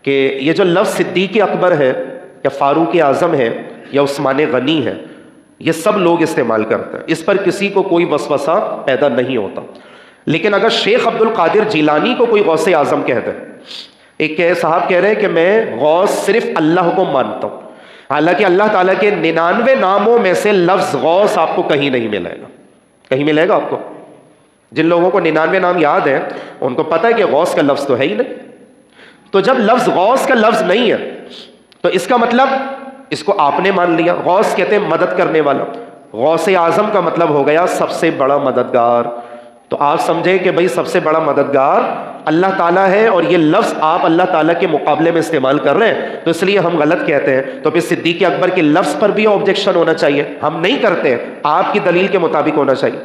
کہ یہ جو لفظ صدیق اکبر ہے یا فاروق اعظم ہے یا عثمان غنی ہے، یہ سب لوگ استعمال کرتے ہیں، اس پر کسی کو کوئی وسوسہ پیدا نہیں ہوتا۔ لیکن اگر شیخ عبد القادر جیلانی کو کوئی غوث اعظم کہہ دے، ایک صاحب کہہ رہے ہیں کہ میں غوث صرف اللہ کو مانتا ہوں، حالانکہ اللہ تعالیٰ کے 99 ناموں میں سے لفظ غوث آپ کو کہیں نہیں ملے گا۔ کہیں ملے گا آپ کو؟ جن لوگوں کو 99 نام یاد ہیں ان کو پتہ ہے کہ غوث کا لفظ تو ہے ہی نہیں۔ تو جب لفظ غوث کا لفظ نہیں ہے تو اس کا مطلب اس کو آپ نے مان لیا۔ غوث کہتے ہیں مدد کرنے والا، غوث اعظم کا مطلب ہو گیا سب سے بڑا مددگار۔ تو آپ سمجھیں کہ بھئی سب سے بڑا مددگار اللہ تعالیٰ ہے، اور یہ لفظ آپ اللہ تعالیٰ کے مقابلے میں استعمال کر رہے ہیں، تو اس لیے ہم غلط کہتے ہیں۔ تو پھر صدیق اکبر کے لفظ پر بھی آبجیکشن ہونا چاہیے، ہم نہیں کرتے، آپ کی دلیل کے مطابق ہونا چاہیے۔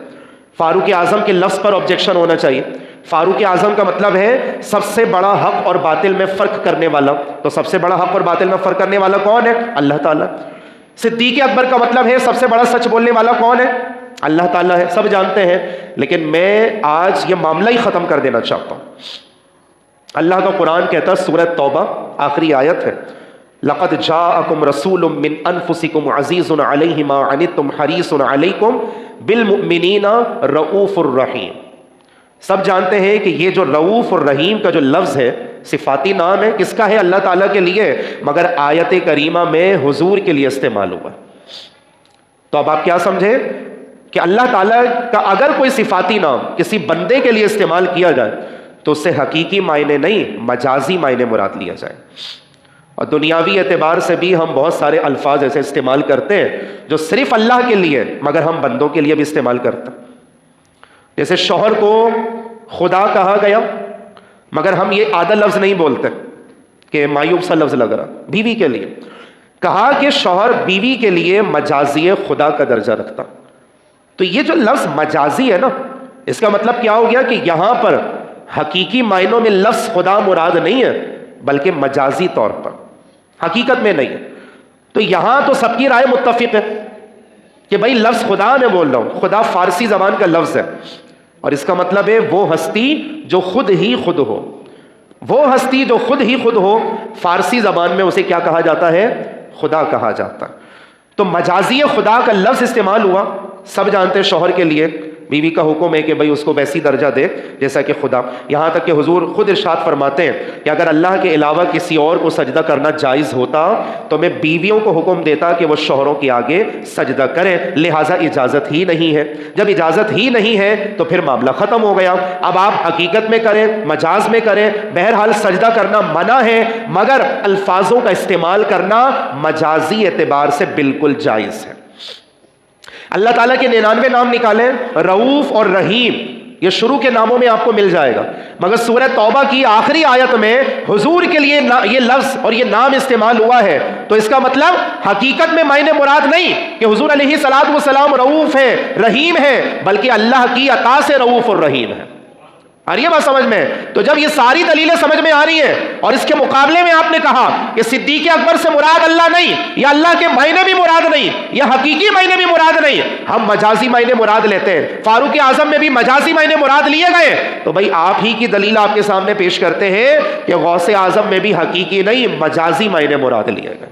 فاروق اعظم کے لفظ پر آبجیکشن ہونا چاہیے۔ فاروق اعظم کا مطلب ہے سب سے بڑا حق اور باطل میں فرق کرنے والا، تو سب سے بڑا حق اور باطل میں فرق کرنے والا کون ہے؟ اللہ تعالیٰ۔ صدیق اکبر کا مطلب ہے سب سے بڑا سچ بولنے والا کون ہے؟ اللہ تعالیٰ ہے، سب جانتے ہیں۔ لیکن میں آج یہ معاملہ ہی ختم کر دینا چاہتا ہوں۔ اللہ کا قرآن کہتا ہے، سورہ توبہ آخری آیت ہے، لقد جاءکم رسول من انفسکم عزیز علیہ ما عنتم حریص علیکم بالمؤمنین رؤوف الرحیم۔ سب جانتے ہیں کہ یہ جو رؤوف الرحیم کا جو لفظ ہے صفاتی نام ہے، کس کا ہے؟ اللہ تعالیٰ کے لیے، مگر آیت کریمہ میں حضور کے لیے استعمال ہوا۔ تو اب آپ کیا سمجھے کہ اللہ تعالیٰ کا اگر کوئی صفاتی نام کسی بندے کے لیے استعمال کیا جائے تو اس سے حقیقی معنی نہیں، مجازی معنی مراد لیا جائے۔ اور دنیاوی اعتبار سے بھی ہم بہت سارے الفاظ ایسے استعمال کرتے ہیں جو صرف اللہ کے لیے مگر ہم بندوں کے لیے بھی استعمال کرتے ہیں۔ جیسے شوہر کو خدا کہا گیا مگر ہم یہ آدھا لفظ نہیں بولتے کہ معیوب سا لفظ لگ رہا۔ بیوی کے لیے کہا کہ شوہر بیوی کے لیے مجازی خدا کا درجہ رکھتا۔ تو یہ جو لفظ مجازی ہے نا، اس کا مطلب کیا ہو گیا کہ یہاں پر حقیقی معنوں میں لفظ خدا مراد نہیں ہے بلکہ مجازی طور پر، حقیقت میں نہیں ہے۔ تو یہاں تو سب کی رائے متفق ہے کہ بھائی لفظ خدا میں بول رہا ہوں، خدا فارسی زبان کا لفظ ہے، اور اس کا مطلب ہے وہ ہستی جو خود ہی خود ہو۔ وہ ہستی جو خود ہی خود ہو، فارسی زبان میں اسے کیا کہا جاتا ہے؟ خدا کہا جاتا ہے۔ تو مجازی خدا کا لفظ استعمال ہوا، سب جانتے ہیں شوہر کے لیے بیوی کا حکم ہے کہ بھئی اس کو ویسی درجہ دے جیسا کہ خدا۔ یہاں تک کہ حضور خود ارشاد فرماتے ہیں کہ اگر اللہ کے علاوہ کسی اور کو سجدہ کرنا جائز ہوتا تو میں بیویوں کو حکم دیتا کہ وہ شوہروں کے آگے سجدہ کریں، لہٰذا اجازت ہی نہیں ہے۔ جب اجازت ہی نہیں ہے تو پھر معاملہ ختم ہو گیا۔ اب آپ حقیقت میں کریں، مجاز میں کریں، بہرحال سجدہ کرنا منع ہے مگر الفاظوں کا استعمال کرنا مجازی اعتبار سے بالکل جائز ہے۔ اللہ تعالیٰ کے 99 نام نکالیں، رؤوف اور رحیم، یہ شروع کے ناموں میں آپ کو مل جائے گا، مگر سورہ توبہ کی آخری آیت میں حضور کے لیے یہ لفظ اور یہ نام استعمال ہوا ہے، تو اس کا مطلب حقیقت میں معنی مراد نہیں کہ حضور علیہ الصلوۃ والسلام رؤوف ہے، رحیم ہے، بلکہ اللہ کی عطا سے رؤوف اور رحیم ہے۔ آ رہی ہے بات سمجھ میں؟ تو جب یہ ساری دلیلیں سمجھ میں آ رہی ہیں اور اس کے مقابلے میں آپ نے کہا کہ صدیق اکبر سے مراد اللہ نہیں، یا اللہ کے معنی بھی مراد نہیں، یا حقیقی معنی بھی مراد نہیں، ہم مجازی معنی مراد لیتے ہیں، فاروق اعظم میں بھی مجازی معنی مراد لیے گئے، تو بھائی آپ ہی کی دلیل آپ کے سامنے پیش کرتے ہیں کہ غوث اعظم میں بھی حقیقی نہیں، مجازی معنی مراد لیے گئے۔